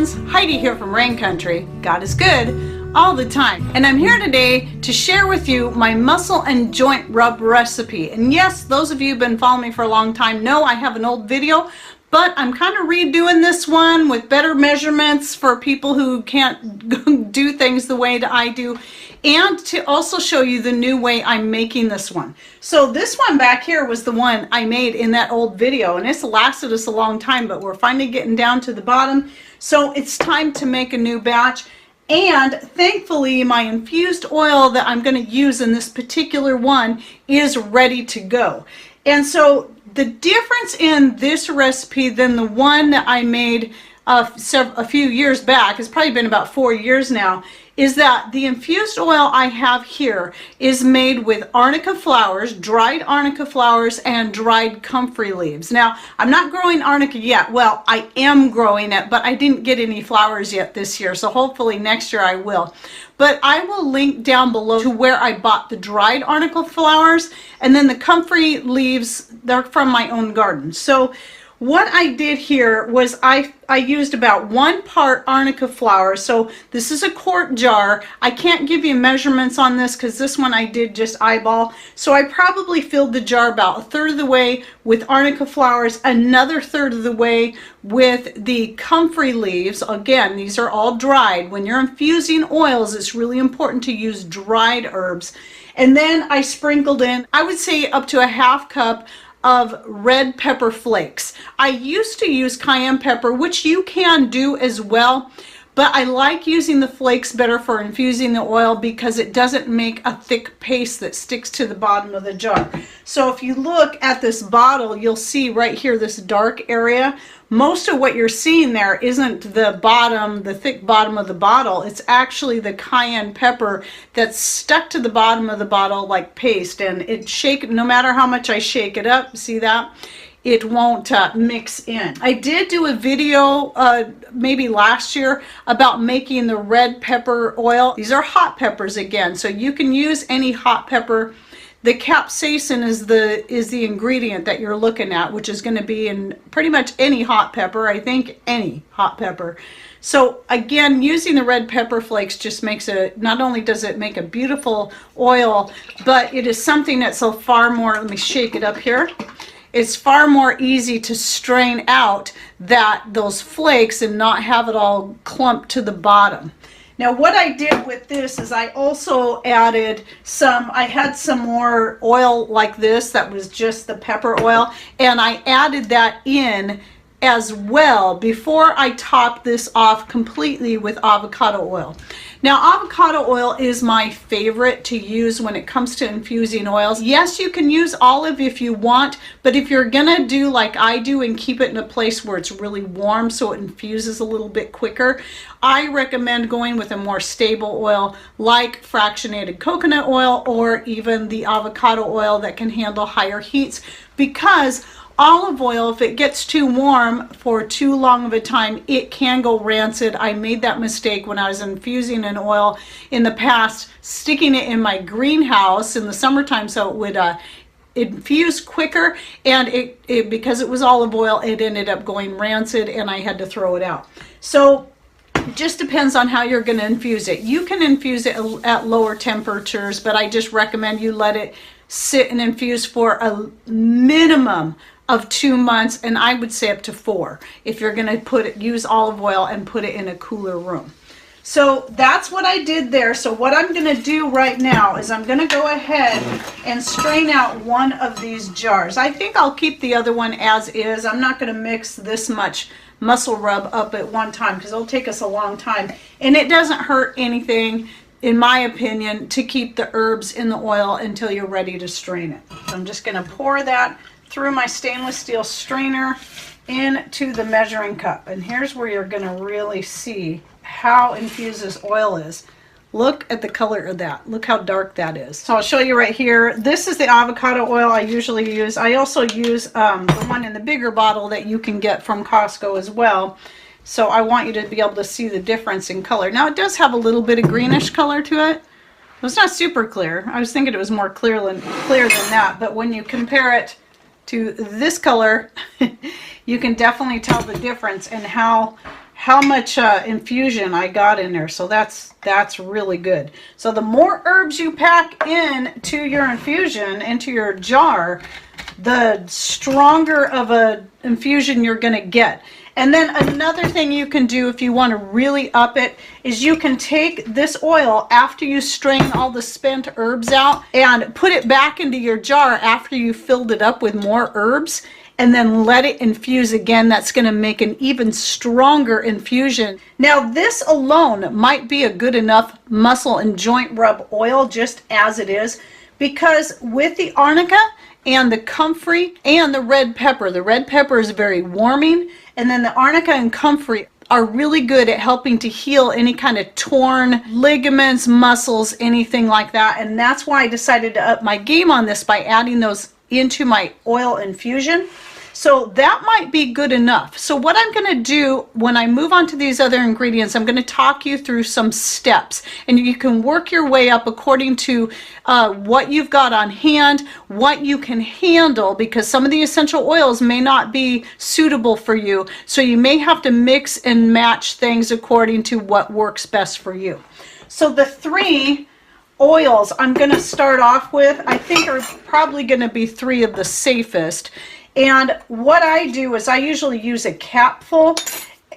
friends, Heidi here from Rain Country. God is good all the time. And I'm here today to share with you my muscle and joint rub recipe. And yes, those of you who've been following me for a long time know I have an old video, but I'm kind of redoing this one with better measurements for people who can't do things the way that I do, and to also show you the new way I'm making this one. So this one back here was the one I made in that old video, and it's lasted us a long time, but we're finally getting down to the bottom. So it's time to make a new batch. And thankfully, my infused oil that I'm going to use in this particular one is ready to go. And so the difference in this recipe than the one that I made a few years back, it's probably been about 4 years now, is that the infused oil I have here is made with arnica flowers, dried arnica flowers, and dried comfrey leaves. Now, I'm not growing arnica yet. Well, I am growing it, but I didn't get any flowers yet this year, so hopefully next year I will. But I will link down below to where I bought the dried arnica flowers, and then the comfrey leaves, they're from my own garden. So what I did here was I used about 1 part arnica flower. So this is a quart jar. I can't give you measurements on this because this one I did just eyeball. So I probably filled the jar about 1/3 of the way with arnica flowers, another 1/3 of the way with the comfrey leaves. Again, these are all dried. When you're infusing oils, it's really important to use dried herbs. And then I sprinkled in, I would say, up to a 1/2 cup of red pepper flakes. I used to use cayenne pepper, which you can do as well, but I like using the flakes better for infusing the oil because it doesn't make a thick paste that sticks to the bottom of the jar. So if you look at this bottle, you'll see right here this dark area. Most of what you're seeing there isn't the bottom, the thick bottom of the bottle. It's actually the cayenne pepper that's stuck to the bottom of the bottle like paste, and it no matter how much I shake it up, see that? It won't mix in. I did do a video maybe last year about making the red pepper oil. These are hot peppers again, so you can use any hot pepper. The capsaicin is the ingredient that you're looking at, which is going to be in pretty much any hot pepper. I think any hot pepper. So again, using the red pepper flakes just makes not only does it make a beautiful oil, but it is something that's so far more, let me shake it up here. It's far more easy to strain out those flakes and not have it all clumped to the bottom. Now what I did with this is I also added I had some more oil like this that was just the pepper oil, and I added that in as well before I topped this off completely with avocado oil. Now avocado oil is my favorite to use when it comes to infusing oils. Yes, you can use olive if you want, but if you're gonna do like I do and keep it in a place where it's really warm so it infuses a little bit quicker, I recommend going with a more stable oil like fractionated coconut oil or even the avocado oil that can handle higher heats, because olive oil, if it gets too warm for too long of a time, it can go rancid. I made that mistake when I was infusing an oil in the past, sticking it in my greenhouse in the summertime so it would infuse quicker, and because it was olive oil, it ended up going rancid and I had to throw it out. So it just depends on how you're going to infuse it. You can infuse it at lower temperatures, but I just recommend you let it sit and infuse for a minimum of 2 months, and I would say up to 4 if you're going to use olive oil and put it in a cooler room. So that's what I did there. So what I'm going to do right now is I'm going to go ahead and strain out one of these jars. I think I'll keep the other one as is. I'm not going to mix this much muscle rub up at one time because it'll take us a long time, and it doesn't hurt anything, in my opinion, to keep the herbs in the oil until you're ready to strain it. So I'm just going to pour that through my stainless steel strainer into the measuring cup, and here's where you're going to really see how infused this oil is. Look at the color of that. Look how dark that is. So I'll show you right here. This is the avocado oil I usually use. I also use the one in the bigger bottle that you can get from Costco as well. So I want you to be able to see the difference in color. Now it does have a little bit of greenish color to it. It's not super clear. I was thinking it was more clear than that, but when you compare it to this color, you can definitely tell the difference in how how much infusion I got in there. So that's really good. So the more herbs you pack into your infusion, into your jar, the stronger of a infusion you're going to get. And then another thing you can do if you want to really up it is you can take this oil after you strain all the spent herbs out and put it back into your jar after you filled it up with more herbs, and then let it infuse again. That's going to make an even stronger infusion. Now this alone might be a good enough muscle and joint rub oil just as it is, because with the arnica and the comfrey and the red pepper is very warming, and then the arnica and comfrey are really good at helping to heal any kind of torn ligaments, muscles, anything like that. And that's why I decided to up my game on this by adding those into my oil infusion. So that might be good enough. So what I'm going to do when I move on to these other ingredients, I'm going to talk you through some steps, and you can work your way up according to what you've got on hand, what you can handle, because some of the essential oils may not be suitable for you. So you may have to mix and match things according to what works best for you. So the 3 oils I'm going to start off with, I think are probably going to be 3 of the safest. And what I do is I usually use a capful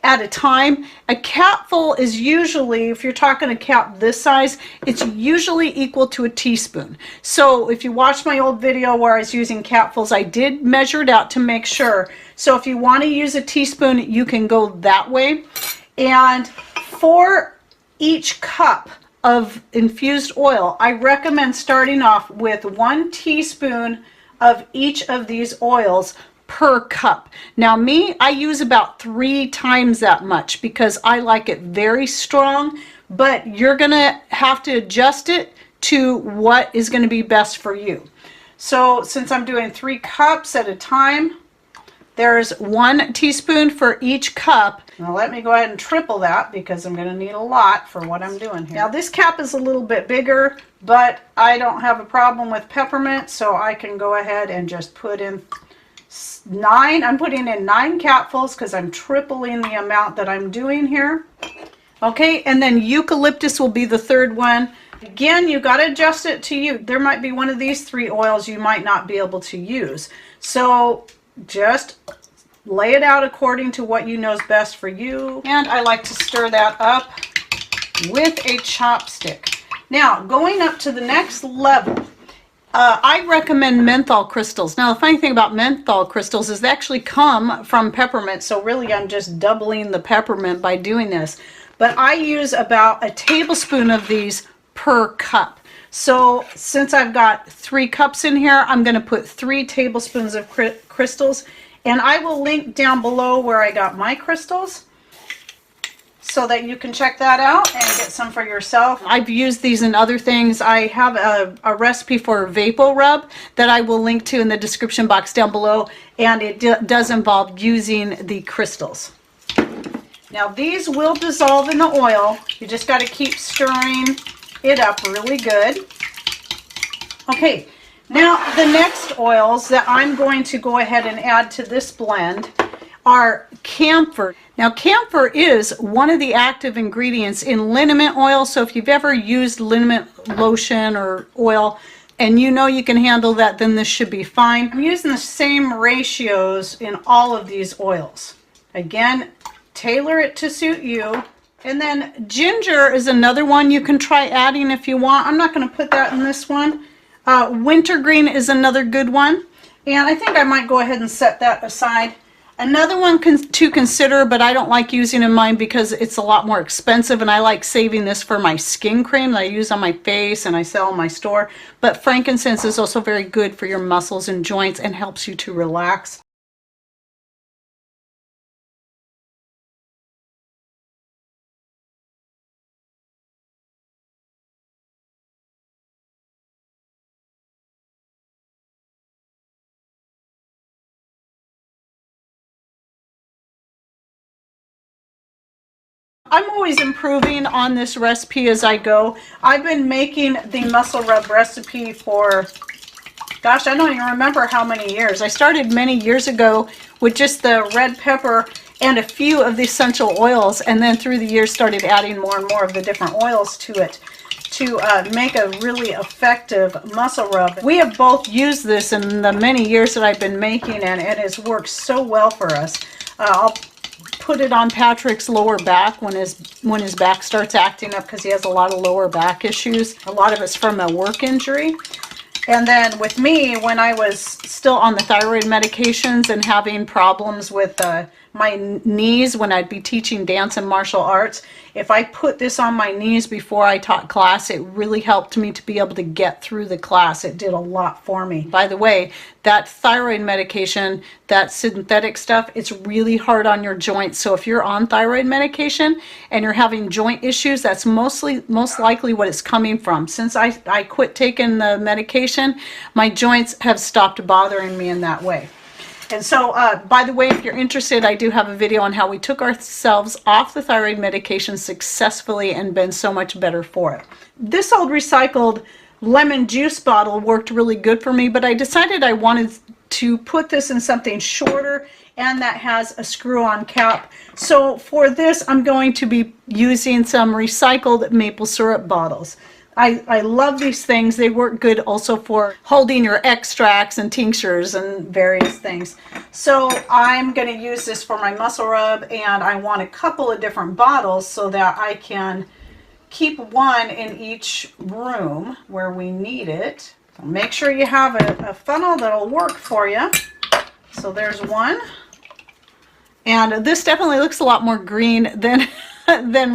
at a time. A capful is usually, if you're talking a cap this size, it's usually equal to a teaspoon. So if you watched my old video where I was using capfuls, I did measure it out to make sure. So if you want to use a teaspoon, you can go that way. And for each cup of infused oil, I recommend starting off with 1 teaspoon of each of these oils per cup. Now me, I use about 3 times that much because I like it very strong, but you're gonna have to adjust it to what is going to be best for you. So since I'm doing 3 cups at a time, there's 1 teaspoon for each cup. Now let me go ahead and triple that because I'm going to need a lot for what I'm doing here. Now this cap is a little bit bigger, but I don't have a problem with peppermint, so I can go ahead and just put in 9. I'm putting in 9 capfuls because I'm tripling the amount that I'm doing here. Okay, and then eucalyptus will be the 3rd one. Again, you got to adjust it to you. There might be one of these 3 oils you might not be able to use. So just lay it out according to what you know is best for you. And I like to stir that up with a chopstick. Now, going up to the next level, I recommend menthol crystals. Now, the funny thing about menthol crystals is they actually come from peppermint, so really I'm just doubling the peppermint by doing this. But I use about a tablespoon of these per cup. So since I've got 3 cups in here, I'm going to put 3 tablespoons of crystals, and I will link down below where I got my crystals so that you can check that out and get some for yourself. I've used these in other things. I have a recipe for Vapor Rub that I will link to in the description box down below, and it does involve using the crystals. Now these will dissolve in the oil. You just got to keep stirring it up really good. Okay, now the next oils that I'm going to go ahead and add to this blend are camphor. Now camphor is one of the active ingredients in liniment oil, so if you've ever used liniment lotion or oil and you know you can handle that, then this should be fine. I'm using the same ratios in all of these oils. Again, tailor it to suit you. And then ginger is another one you can try adding if you want. I'm not going to put that in this one. Wintergreen is another good one. And I think I might go ahead and set that aside. Another one to consider, but I don't like using in mine because it's a lot more expensive, and I like saving this for my skin cream that I use on my face and I sell in my store. But frankincense is also very good for your muscles and joints and helps you to relax. I'm always improving on this recipe as I go. I've been making the muscle rub recipe for gosh, I don't even remember how many years. I started many years ago with just the red pepper and a few of the essential oils, and then through the years started adding more and more of the different oils to it to make a really effective muscle rub. We have both used this in the many years that I've been making it, and it has worked so well for us. I'll put it on Patrick's lower back when his back starts acting up, because he has a lot of lower back issues. A lot of it's from a work injury. And then with me, when I was still on the thyroid medications and having problems with my knees when I'd be teaching dance and martial arts, if I put this on my knees before I taught class, it really helped me to be able to get through the class. It did a lot for me. By the way, that thyroid medication, that synthetic stuff, it's really hard on your joints. So if you're on thyroid medication and you're having joint issues, that's most likely what it's coming from. Since I quit taking the medication, my joints have stopped bothering me in that way. And so, by the way, if you're interested, I do have a video on how we took ourselves off the thyroid medication successfully and been so much better for it. This old recycled lemon juice bottle worked really good for me, but I decided I wanted to put this in something shorter and that has a screw-on cap. So for this, I'm going to be using some recycled maple syrup bottles. I love these things. They work good also for holding your extracts and tinctures and various things. So I'm going to use this for my muscle rub, and I want a couple of different bottles so that I can keep one in each room where we need it. So make sure you have a funnel that'll work for you. So there's one. And this definitely looks a lot more green than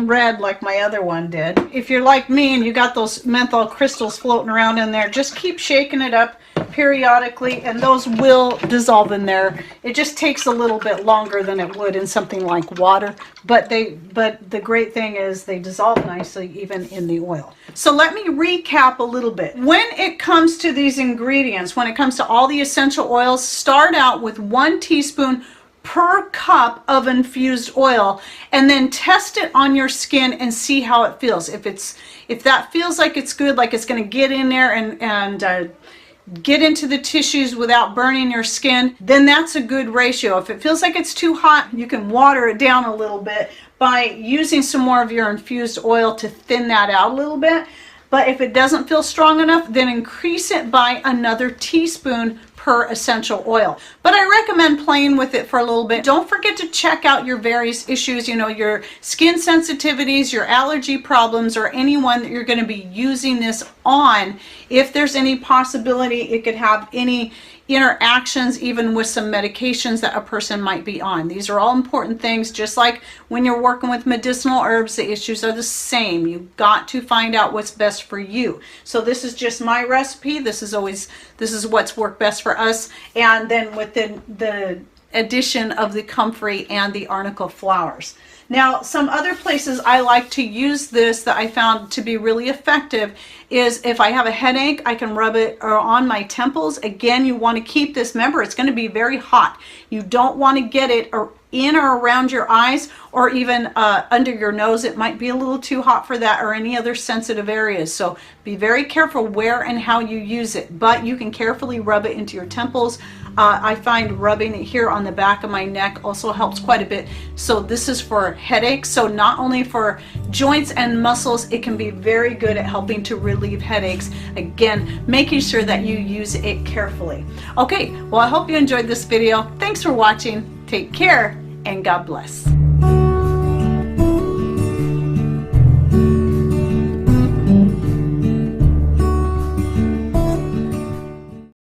red like my other one did. If you're like me and you got those menthol crystals floating around in there, just keep shaking it up periodically and those will dissolve in there. It just takes a little bit longer than it would in something like water, but the great thing is they dissolve nicely even in the oil. So let me recap a little bit. When it comes to these ingredients, when it comes to all the essential oils, start out with 1 teaspoon per cup of infused oil, and then test it on your skin and see how it feels. If that feels like it's good, like it's going to get in there and get into the tissues without burning your skin, then that's a good ratio. If it feels like it's too hot, you can water it down a little bit by using some more of your infused oil to thin that out a little bit. But if it doesn't feel strong enough, then increase it by another teaspoon per essential oil. But I recommend playing with it for a little bit. Don't forget to check out your various issues, your skin sensitivities, your allergy problems, or anyone that you're going to be using this on. If there's any possibility it could have any interactions even with some medications that a person might be on. These are all important things. Just like when you're working with medicinal herbs, the issues are the same. You've got to find out what's best for you. So this is just my recipe. This is what's worked best for us. And then with the addition of the comfrey and the arnica flowers. Now, some other places I like to use this that I found to be really effective is if I have a headache, I can rub it on my temples. Again, you want to keep this, remember, it's going to be very hot. You don't want to get it in or around your eyes or even under your nose. It might be a little too hot for that, or any other sensitive areas. So be very careful where and how you use it, but you can carefully rub it into your temples. I find rubbing it here on the back of my neck also helps quite a bit. So this is for headaches. So not only for joints and muscles, it can be very good at helping to relieve headaches. Again, making sure that you use it carefully. Okay, well, I hope you enjoyed this video. Thanks for watching. Take care and God bless.